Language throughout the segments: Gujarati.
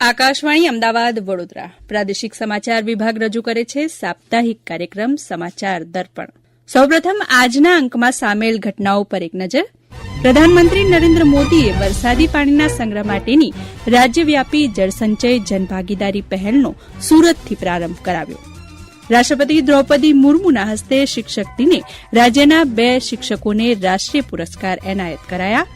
આકાશવાણી અમદાવાદ વડોદરા પ્રાદેશિક સમાચાર વિભાગ રજૂ કરે છે સાપ્તાહિક કાર્યક્રમ સમાચાર દર્પણ. સૌપ્રથમ આજના અંકમાં સામેલ ઘટનાઓ પર એક નજર. પ્રધાનમંત્રી નરેન્દ્ર મોદીએ વરસાદી પાણીના સંગ્રહ માટેની રાજ્યવ્યાપી જળસંચય જનભાગીદારી પહેલનો સુરતથી પ્રારંભ કરાવ્યો. રાષ્ટ્રપતિ દ્રૌપદી મુર્મુના હસ્તે શિક્ષક દિને રાજ્યના 2 શિક્ષકોને રાષ્ટ્રીય પુરસ્કાર એનાયત કરાયા.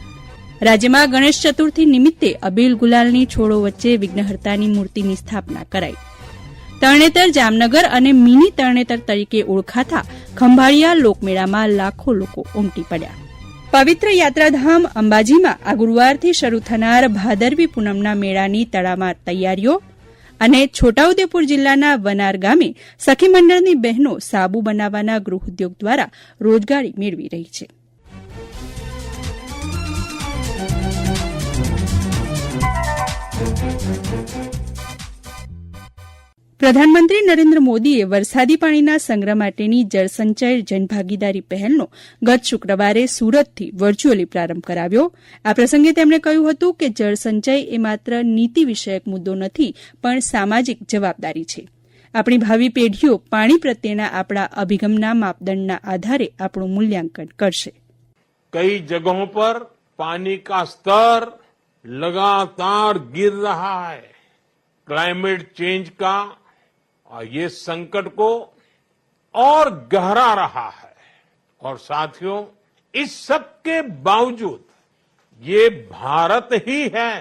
રાજ્યમાં ગણેશ ચતુર્થી નિમિત્તે અબીલ ગુલાલની છોડો વચ્ચે વિઘ્નહર્તાની મૂર્તિની સ્થાપના કરાઈ. તરણેતર જામનગર અને મિની તરણેતર તરીકે ઓળખાતા ખંભાળિયા લોકમેળામાં લાખો લોકો ઉમટી પડ્યા. પવિત્ર યાત્રાધામ અંબાજીમાં આ ગુરૂવારથી શરૂ થનાર ભાદરવી પૂનમના મેળાની તડામાર તૈયારીઓ. અને છોટાઉદેપુર જિલ્લાના વનાર ગામે સખી મંડળની બહેનો સાબુ બનાવવાના ગૃહોદ્યોગ દ્વારા રોજગારી મેળવી રહી છે. પ્રધાનમંત્રી નરેન્દ્ર મોદીએ વરસાદી પાણીના સંગ્રહ માટેની જળસંચય જનભાગીદારી પહેલનો ગત શુક્રવારે સુરતથી વર્ચ્યુઅલી પ્રારંભ કરાવ્યો. આ પ્રસંગે તેમણે કહ્યું હતું કે જળસંચય એ માત્ર નીતિ વિષયક મુદ્દો નથી, પણ સામાજિક જવાબદારી છે. આપણી ભાવિ પેઢીઓ પાણી પ્રત્યેના આપણા અભિગમના માપદંડના આધારે આપણું મૂલ્યાંકન કરશે. કઈ જગહોं પર પાણી का स्तर लगातार गिर रहा है. क्लाइमेट चेंज का और ये संकट को और गहरा रहा है. और साथियों, इस सब के बावजूद ये भारत ही है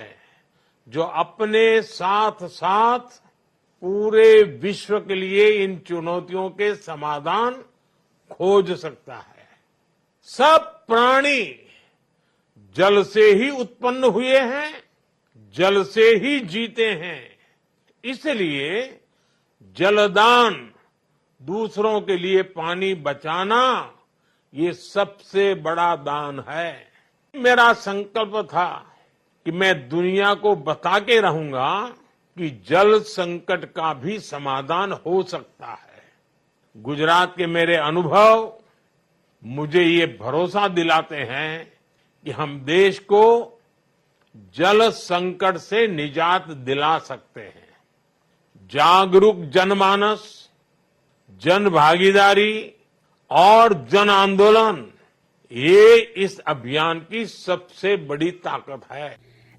जो अपने साथ साथ पूरे विश्व के लिए इन चुनौतियों के समाधान खोज सकता है. सब प्राणी जल से ही उत्पन्न हुए हैं, जल से ही जीते हैं. इसलिए जलदान, दूसरों के लिए पानी बचाना, ये सबसे बड़ा दान है. मेरा संकल्प था कि मैं दुनिया को बता के रहूंगा कि जल संकट का भी समाधान हो सकता है. गुजरात के मेरे अनुभव मुझे ये भरोसा दिलाते हैं कि हम देश को जल संकट से निजात दिला सकते हैं. जागरूक जनमानस, जन भागीदारी और जन आंदोलन, ये इस अभियान की सबसे बड़ी ताकत है.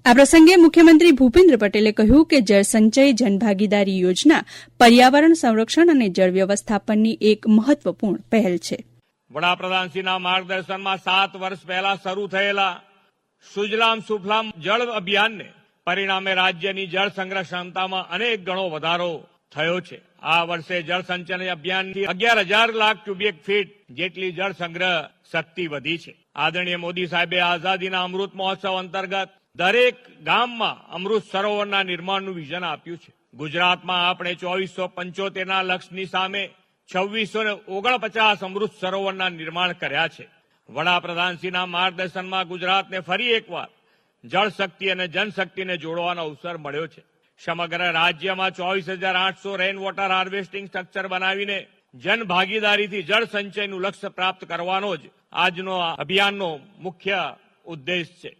આ પ્રસંગે મુખ્યમંત્રી ભૂપેન્દ્ર પટેલે કહ્યું કે જળસંચય જનભાગીદારી યોજના પર્યાવરણ સંરક્ષણ અને જળ વ્યવસ્થાપનની એક મહત્વપૂર્ણ પહેલ છે. વડાપ્રધાનશ્રીના માર્ગદર્શનમાં 7 વર્ષ પહેલા શરૂ થયેલા સુજલામ સુફલામ જળ અભિયાનને પરિણામે રાજ્યની જળ સંગ્રહ ક્ષમતામાં અનેક ગણો વધારો થયો છે. આ વર્ષે જળ સંચય અભિયાનથી 11,000 લાખ ક્યુબિક ફીટ જેટલી જળ સંગ્રહ શક્તિ વધી છે. આદરણીય મોદી સાહેબે આઝાદીના અમૃત મહોત્સવ અંતર્ગત દરેક ગામમાં અમૃત સરોવરના નિર્માણનું વિઝન આપ્યું છે. ગુજરાતમાં આપણે 2475ના લક્ષ્યની સામે 2649 અમૃત સરોવરના નિર્માણ કર્યા છે. વડાપ્રધાનશ્રીના માર્ગદર્શનમાં ગુજરાતને ફરી એકવાર જળશક્તિ અને જનશક્તિને જોડવાનો અવસર મળ્યો છે. સમગ્ર રાજ્યમાં 24,800 રેઇન વોટર હાર્વેસ્ટિંગ સ્ટ્રક્ચર બનાવીને જન ભાગીદારીથી જળ સંચયનું લક્ષ્ય પ્રાપ્ત કરવાનો જ આજનો અભિયાનનો મુખ્ય ઉદ્દેશ છે.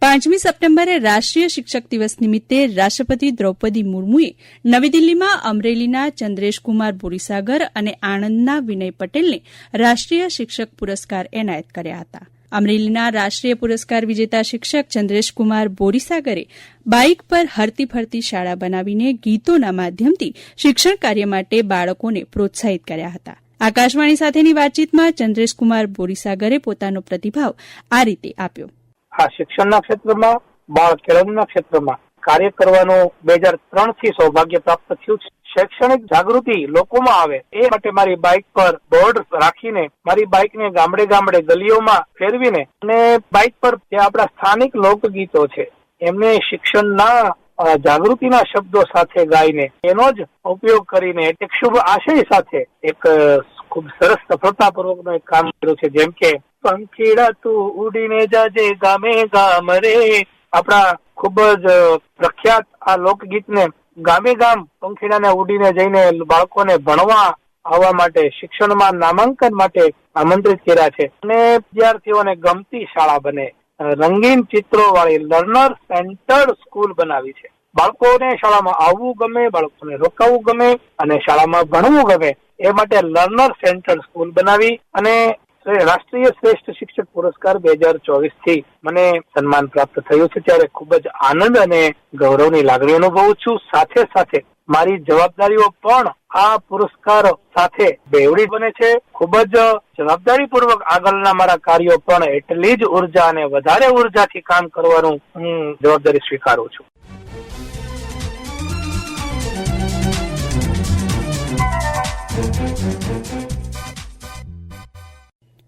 5મી સપ્ટેમ્બરે રાષ્ટ્રીય શિક્ષક દિવસ નિમિત્તે રાષ્ટ્રપતિ દ્રૌપદી મુર્મુએ નવી દિલ્હીમાં અમરેલીના ચંદ્રેશકુમાર બોરીસાગર અને આણંદના વિનય પટેલને રાષ્ટ્રીય શિક્ષક પુરસ્કાર એનાયત કર્યા હતા. અમરેલીના રાષ્ટ્રીય પુરસ્કાર વિજેતા શિક્ષક ચંદ્રેશકુમાર બોરીસાગરે બાઇક પર હરતી ફરતી શાળા બનાવીને ગીતોના માધ્યમથી શિક્ષણ કાર્ય માટે બાળકોને પ્રોત્સાહિત કર્યા હતા. આકાશવાણી સાથેની વાતચીતમાં ચંદ્રેશકુમાર બોરીસાગરે પોતાનો પ્રતિભાવ આ રીતે આપ્યો. આ શિક્ષણના ક્ષેત્રમાં, બાળ કેળવણીના ક્ષેત્રમાં કાર્ય કરવાનું 2003 થી સૌભાગ્ય પ્રાપ્ત થયું છે. શૈક્ષણિક જાગૃતિ લોકોમાં આવે એ માટે મારી બાઇક પર બોર્ડ રાખીને મારી બાઇકને ગામડે ગામડે ગલીઓમાં ફેરવીને અને બાઇક પર જે આપણા સ્થાનિક લોકગીતો છે એમને શિક્ષણના જાગૃતિના શબ્દો સાથે ગાઈને એનો જ ઉપયોગ કરીને એક શુભ આશય સાથે એક ખૂબ સરસ સફળતાપૂર્વકનું એક કામ કર્યું છે. જેમ કે પંખીડા તું ઉડીને જાજે ગામે ગામ રે, આપણા ખૂબ જ પ્રખ્યાત આ લોકગીતને ગામે ગામ પંખીડાને ઉડીને જઈને બાળકોને ભણવા આવવા માટે, શિક્ષણમાં નામાંકન માટે આમંત્રિત કર્યા છે અને વિદ્યાર્થીઓને ગમતી શાળા બને, રંગીન ચિત્રો વાળી લર્નર સેન્ટર્ડ સ્કૂલ બનાવી છે. બાળકોને શાળામાં આવવું ગમે, બાળકોને રોકાવું ગમે અને શાળામાં ભણવું ગમે એ માટે લર્નર સેન્ટર્ડ સ્કૂલ બનાવી અને રાષ્ટ્રીય શ્રેષ્ઠ શિક્ષક પુરસ્કાર 2024 થી મને સન્માન પ્રાપ્ત થયું છે. ત્યારે ખૂબ જ આનંદ અને ગૌરવની લાગણી અનુભવું છું. સાથે સાથે મારી જવાબદારીઓ પણ આ પુરસ્કાર સાથે બેવડી બને છે. ખૂબ જ જવાબદારીપૂર્વક આગળના મારા કાર્યો પણ એટલી જ ઉર્જા અને વધારે ઉર્જાથી કામ કરવાનું હું જવાબદારી સ્વીકારું છું.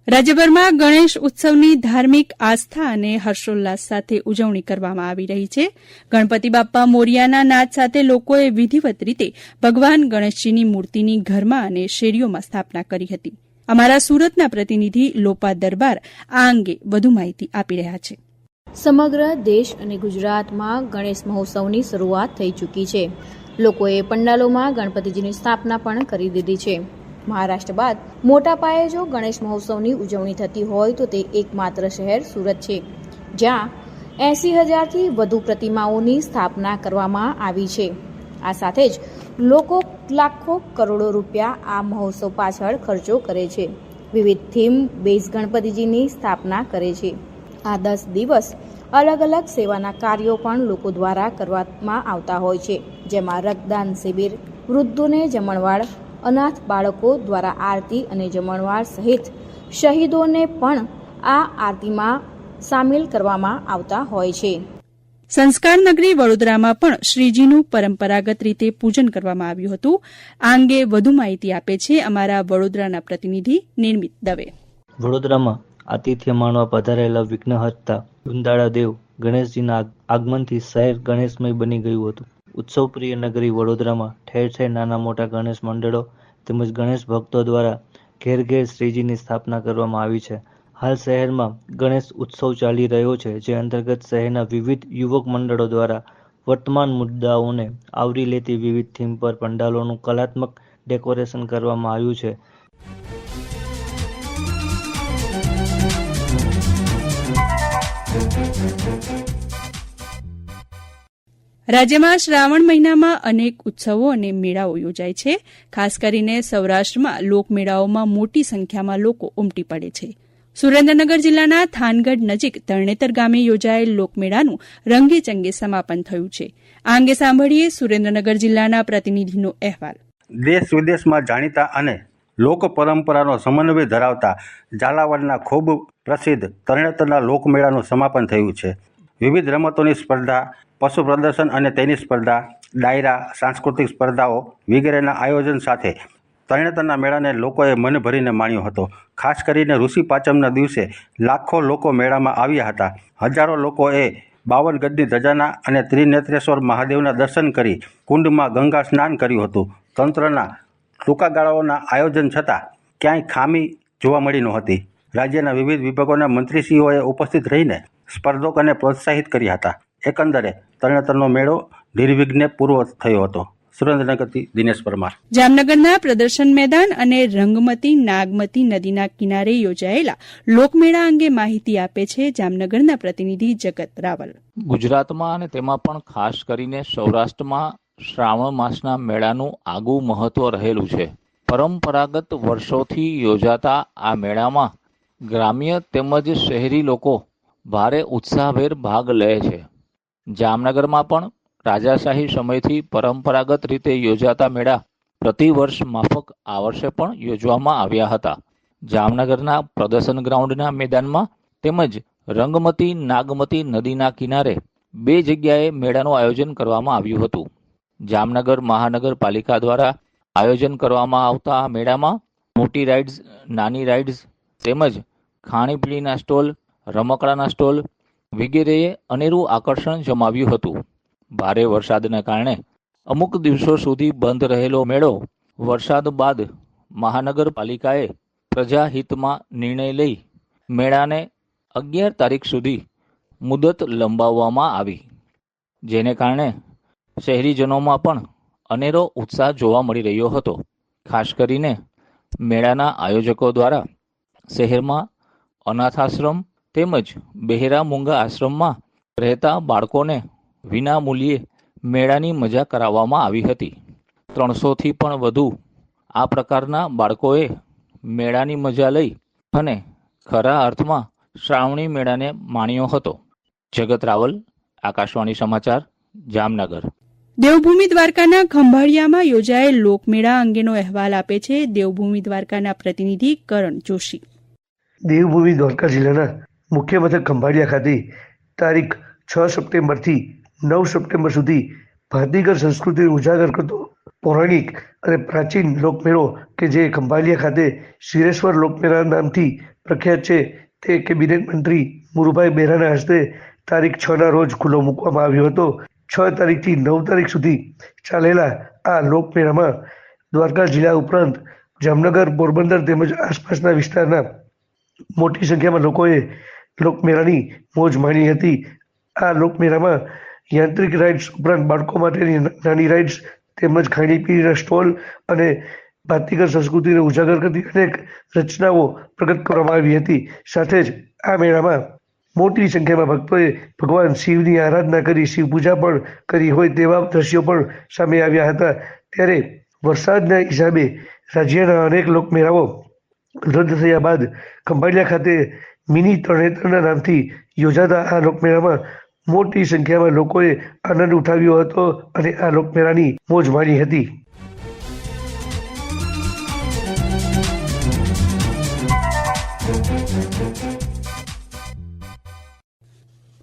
રાજ્યભરમાં ગણેશ ઉત્સવની ધાર્મિક આસ્થા અને હર્ષોલ્લાસ સાથે ઉજવણી કરવામાં આવી રહી છે. ગણપતિ બાપ્પા મોરિયાના નાદ સાથે લોકોએ વિધિવત રીતે ભગવાન ગણેશજીની મૂર્તિની ઘરમાં અને શેરીઓમાં સ્થાપના કરી હતી. અમારા સુરતના પ્રતિનિધિ લોપા દરબાર આ અંગે વધુ માહિતી આપી રહ્યા છે. સમગ્ર દેશ અને ગુજરાતમાં ગણેશ મહોત્સવની શરૂઆત થઈ ચૂકી છે. લોકોએ પંડાલોમાં ગણપતિજીની સ્થાપના પણ કરી દીધી છે. મહારાષ્ટ્ર બાદ મોટા પાયે જો ગણેશ મહોત્સવની ઉજવણી થતી હોય તો તે એકમાત્ર શહેર સુરત છે, જ્યાં 80,000થી વધુ પ્રતિમાઓની સ્થાપના કરવામાં આવી છે. આ સાથે જ લોકો લાખો કરોડો રૂપિયા આ મહોત્સવ પાછળ ખર્ચો કરે છે. વિવિધ થીમ બેઝ ગણપતિજીની સ્થાપના કરે છે. આ 10 દિવસ અલગ અલગ સેવાના કાર્યો પણ લોકો દ્વારા કરવામાં આવતા હોય છે, જેમાં રક્તદાન શિબિર, વૃદ્ધોને જમણવાર, અનાથ બાળકો દ્વારા આરતી અને જમણવાર સહિત શહીદોને પણ આ આરતીમાં સામેલ કરવામાં આવતા હોય છે. સંસ્કાર નગરી વડોદરામાં પણ શ્રીજીનું પરંપરાગત રીતે પૂજન કરવામાં આવ્યું હતું. આ અંગે વધુ માહિતી આપે છે અમારા વડોદરાના પ્રતિનિધિ નિર્મિત દવે. વડોદરામાં આતિથ્ય માણવા પધારેલા વિઘ્નહર્તા ગુંદાળા દેવ ગણેશજીના આગમનથી શહેર ગણેશમય બની ગયું હતું. ઉત્સવપ્રિય નગરી વડોદરામાં ઠેર ઠેર નાના મોટા ગણેશ મંડળો તેમજ ગણેશ ભક્તો દ્વારા ઘેર ઘેર શ્રીજીની સ્થાપના કરવામાં આવી છે. હાલ શહેરમાં ગણેશ ઉત્સવ ચાલી રહ્યો છે, જે અંતર્ગત શહેરના વિવિધ યુવક મંડળો દ્વારા વર્તમાન મુદ્દાઓને આવરી લેતી વિવિધ થીમ પર પંડાલોનું કલાત્મક ડેકોરેશન કરવામાં આવ્યું છે. રાજ્યમાં શ્રાવણ મહિનામાં અનેક ઉત્સવો અને મેળાઓ યોજાય છે. ખાસ કરીને સૌરાષ્ટ્રમાં લોકમેળાઓમાં મોટી સંખ્યામાં લોકો ઉમટી પડે છે. સુરેન્દ્રનગર જિલ્લાના થાનગઢ નજીક તરણેતર ગામે યોજાયેલ લોકમેળાનું રંગેચંગે સમાપન થયું છે. આ અંગે સાંભળીએ સુરેન્દ્રનગર જિલ્લાના પ્રતિનિધિનો અહેવાલ. દેશ વિદેશમાં જાણીતા અને લોક પરંપરાનો સમન્વય ધરાવતા ઝાલાવાડના ખૂબ પ્રસિદ્ધ તરણેતરના લોકમેળાનું સમાપન થયું છે. વિવિધ રમતોની સ્પર્ધા, પશુ પ્રદર્શન અને તેની સ્પર્ધા, ડાયરા, સાંસ્કૃતિક સ્પર્ધાઓ વગેરેના આયોજન સાથે તરણેતરના મેળાને લોકોએ મન ભરીને માણ્યો હતો. ખાસ કરીને ઋષિ પાંચમના દિવસે લાખો લોકો મેળામાં આવ્યા હતા. હજારો લોકોએ 52 ગજની ધજાના અને ત્રિનેત્રેશ્વર મહાદેવના દર્શન કરી કુંડમાં ગંગા સ્નાન કર્યું હતું. તંત્રના ટૂંકા ગાળાઓના આયોજન છતાં ક્યાંય ખામી જોવા મળી નહોતી. રાજ્યના વિવિધ વિભાગોના મંત્રીશ્રીઓએ ઉપસ્થિત રહીને સ્પર્ધકોને પ્રોત્સાહિત કર્યા હતા. એકંદરે તરણેતરનો મેળો નિર્વિઘ્ને પૂરો થયો હતો. સુરેન્દ્રનગરથી દિનેશ પરમાર. જામનગરના પ્રદર્શન મેદાન અને રંગમતી નાગમતી નદીના કિનારે યોજાયેલા લોકમેળા અંગે માહિતી આપે છે જામનગરના પ્રતિનિધિ જગત રાવલ. ગુજરાતમાં અને તેમાં પણ ખાસ કરીને સૌરાષ્ટ્રમાં શ્રાવણ માસના મેળાનું આગવું મહત્વ રહેલું છે. પરંપરાગત વર્ષોથી યોજાતા આ મેળામાં ગ્રામ્ય તેમજ શહેરી લોકો ભારે ઉત્સાહભેર ભાગ લે છે. જામનગરમાં પણ રાજાશાહી સમયથી પરંપરાગત રીતે યોજાતા મેળા પ્રતિવર્ષ માફક આ વર્ષે પણ યોજવામાં આવ્યા હતા. જામનગરના પ્રદર્શન ગ્રાઉન્ડના મેદાનમાં તેમજ રંગમતી નાગમતી નદીના કિનારે 2 જગ્યાએ મેળાનું આયોજન કરવામાં આવ્યું હતું. જામનગર મહાનગરપાલિકા દ્વારા આયોજન કરવામાં આવતા આ મેળામાં મોટી રાઇડ્સ, નાની રાઇડ્સ તેમજ ખાણીપીણીના સ્ટોલ, રમકડાના સ્ટોલ વગેરેએ અનેરું આકર્ષણ જમાવ્યું હતું. ભારે વરસાદને કારણે અમુક દિવસો સુધી બંધ રહેલો મેળો વરસાદ બાદ મહાનગરપાલિકાએ પ્રજાહિતમાં નિર્ણય લઈ મેળાને 11 તારીખ સુધી મુદત લંબાવવામાં આવી, જેને કારણે શહેરીજનોમાં પણ અનેરો ઉત્સાહ જોવા મળી રહ્યો હતો. ખાસ કરીને મેળાના આયોજકો દ્વારા શહેરમાં અનાથાશ્રમ તેમજ બહેરા મૂંગા આશ્રમમાં રહેતા બાળકોને વિના મૂલ્યે મેળાની મજા કરાવવામાં આવી હતી. 300થી પણ વધુ આ પ્રકારના બાળકોએ મેળાની મજા લઈ અને ખરા અર્થમાં શ્રાવણી મેળાને માણ્યો હતો. જગત રાવલ, આકાશવાણી સમાચાર, જામનગર. દેવભૂમિ દ્વારકાના ખંભાળિયામાં યોજાયેલ લોકમેળા અંગેનો અહેવાલ આપે છે દેવભૂમિ દ્વારકાના પ્રતિનિધિ કરણ જોશી. દેવભૂમિ દ્વારકા જિલ્લાના મુખ્ય મથક ખંભાળિયા ખાતે તારીખ 6 સપ્ટેમ્બરથી 9 સપ્ટેમ્બર સુધી ભાતીગળ સંસ્કૃતિને ઉજાગર કરતો પૌરાણિક અને પ્રાચીન લોકમેળો કે જે ખંભાળિયા ખાતે શિરેશ્વર લોકમેળા નામથી પ્રખ્યાત છે તે કેબિનેટ મંત્રી મુરુભાઈ બેરાના હસ્તે તારીખ 6ના રોજ ખુલ્લો મૂકવામાં આવ્યો હતો. 6 તારીખથી 9 તારીખ સુધી ચાલેલા આ લોકમેળામાં દ્વારકા જિલ્લા ઉપરાંત જામનગર, પોરબંદર તેમજ આસપાસના વિસ્તારના મોટી સંખ્યામાં લોકોએ લોકમેળાની મોજ માણી હતી. આ લોકમેળામાં યાંત્રિક રાઇડ્સ ઉપરાંત બાળકો માટેની નાની રાઇડ્સ તેમજ ખાણીપીણીના સ્ટોલ અને ભાતીગળ સંસ્કૃતિને ઉજાગર કરતી અનેક રચનાઓ પ્રગટ કરવામાં આવી હતી. સાથે જ આ મેળામાં મોટી સંખ્યામાં ભક્તોએ ભગવાન શિવની આરાધના કરી શિવ પૂજા પણ કરી હોય તેવા દ્રશ્યો પણ સામે આવ્યા હતા. ત્યારે વરસાદના હિસાબે રાજ્યના અનેક લોકમેળાઓ રદ થયા બાદ ખંભાળિયા ખાતે મિની તરણેતરના નામથી યોજાતા આ લોકમેળામાં મોટી સંખ્યામાં લોકોએ આનંદ ઉઠાવ્યો હતો અને આ લોકમેળાની મોજ માણી હતી.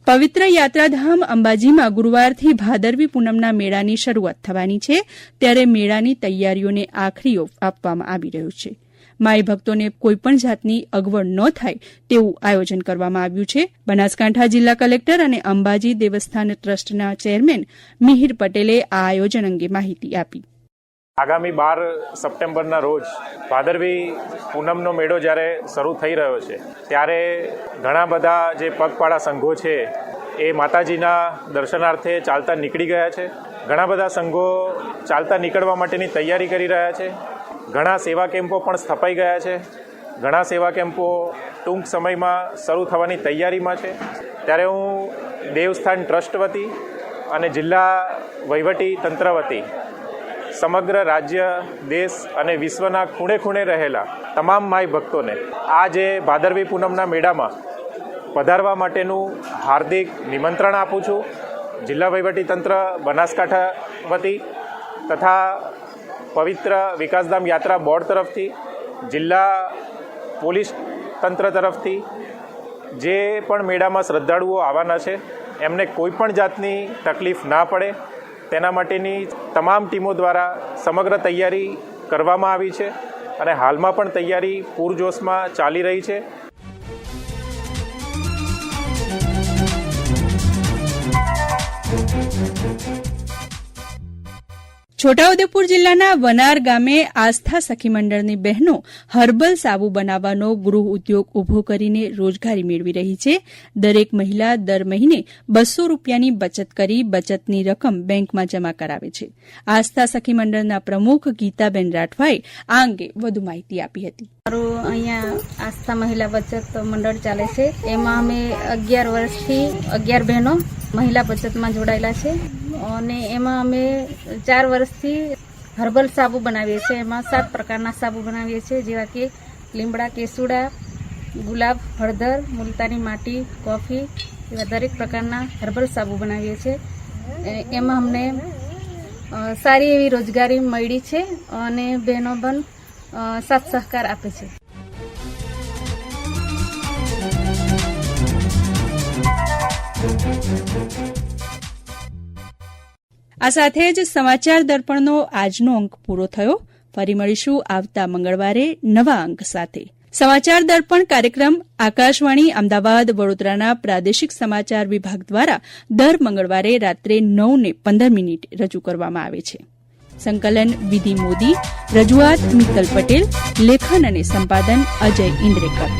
પવિત્ર યાત્રાધામ અંબાજીમાં ગુરુવારથી ભાદરવી પૂનમના મેળાની શરૂઆત થવાની છે. ત્યારે મેળાની તૈયારીઓને આખરી ઓપ આપવામાં આવી રહ્યો છે. માઈ ભક્તોને કોઈપણ જાતની અગવડ ન થાય તેવું આયોજન કરવામાં આવ્યું છે. બનાસકાંઠા જિલ્લા કલેક્ટર અને અંબાજી દેવસ્થાન ટ્રસ્ટના ચેરમેન મિહિર પટેલે આ આયોજન અંગે માહિતી આપી. આગામી 12 સપ્ટેમ્બરના રોજ ભાદરવી પૂનમનો મેળો જ્યારે શરૂ થઈ રહ્યો છે ત્યારે ઘણા બધા જે પગપાળા સંઘો છે એ માતાજીના દર્શનાર્થે ચાલતા નીકળી ગયા છે. ઘણા બધા સંઘો ચાલતા નીકળવા માટેની તૈયારી કરી રહ્યા છે. ઘણા સેવા કેમ્પો પણ સ્થપાઈ ગયા છે. ઘણા સેવા કેમ્પો ટૂંક સમયમાં શરૂ થવાની તૈયારીમાં છે. ત્યારે હું દેવસ્થાન ટ્રસ્ટ વતી અને જિલ્લા વહીવટી તંત્ર વતી સમગ્ર રાજ્ય, દેશ અને વિશ્વના ખૂણે ખૂણે રહેલા તમામ માઈ ભક્તોને આ જે ભાદરવી પૂનમના મેળામાં પધારવા માટેનું હાર્દિક નિમંત્રણ આપું છું. જિલ્લા વહીવટી તંત્ર બનાસકાંઠા વતી તથા પવિત્ર વિકાસધામ યાત્રા બોર્ડ તરફથી, જિલ્લા પોલીસ તંત્ર તરફથી જે પણ મેળામાં શ્રદ્ધાળુઓ આવવાના છે એમને કોઈ પણ જાતની તકલીફ ના પડે તેના માટેની તમામ ટીમો દ્વારા સમગ્ર તૈયારી કરવામાં આવી છે અને હાલમાં પણ તૈયારી પૂરજોશમાં ચાલી રહી છે. છોટાઉદેપુર જિલ્લાના વનાર ગામે આસ્થા સખી મંડળની બહેનો હર્બલ સાબુ બનાવવાનો ગૃહ ઉદ્યોગ ઉભો કરીને રોજગારી મેળવી રહી છે. દરેક મહિલા દર મહિને 200 રૂપિયાની બચત કરી બચતની રકમ બેંકમાં જમા કરાવે છે. આસ્થા સખી મંડળના પ્રમુખ ગીતાબેન રાઠવાએ આ અંગે વધુ માહિતી આપી હતી. મારું અહીંયા આસ્થા મહિલા બચત મંડળ ચાલે છે. એમાં અમે 11 વર્ષથી 11 બહેનો મહિલા બચતમાં જોડાયેલા છે અને એમાં અમે 4 વર્ષથી હર્બલ સાબુ બનાવીએ છીએ. એમાં 7 પ્રકારના સાબુ બનાવીએ છીએ, જેવા કે લીમડા, કેસુડા, ગુલાબ, હળદર, મુલતાની માટી, કોફી એવા દરેક પ્રકારના હર્બલ સાબુ બનાવીએ છીએ. એમાં અમને સારી એવી રોજગારી મળી છે અને બહેનો પણ સાથ સહકાર આપે છે. આ સાથે જ સમાચાર દર્પણનો આજનો અંક પૂરો થયો. ફરી મળીશું આવતા મંગળવારે નવા અંક સાથે. સમાચાર દર્પણ કાર્યક્રમ આકાશવાણી અમદાવાદ વડોદરાના પ્રાદેશિક સમાચાર વિભાગ દ્વારા દર મંગળવારે રાત્રે 9:15 રજૂ કરવામાં આવે છે. સંકલન વિધિ મોદી, રજૂઆત મિત્તલ પટેલ, લેખન અને સંપાદન અજય ઇન્દ્રેકર.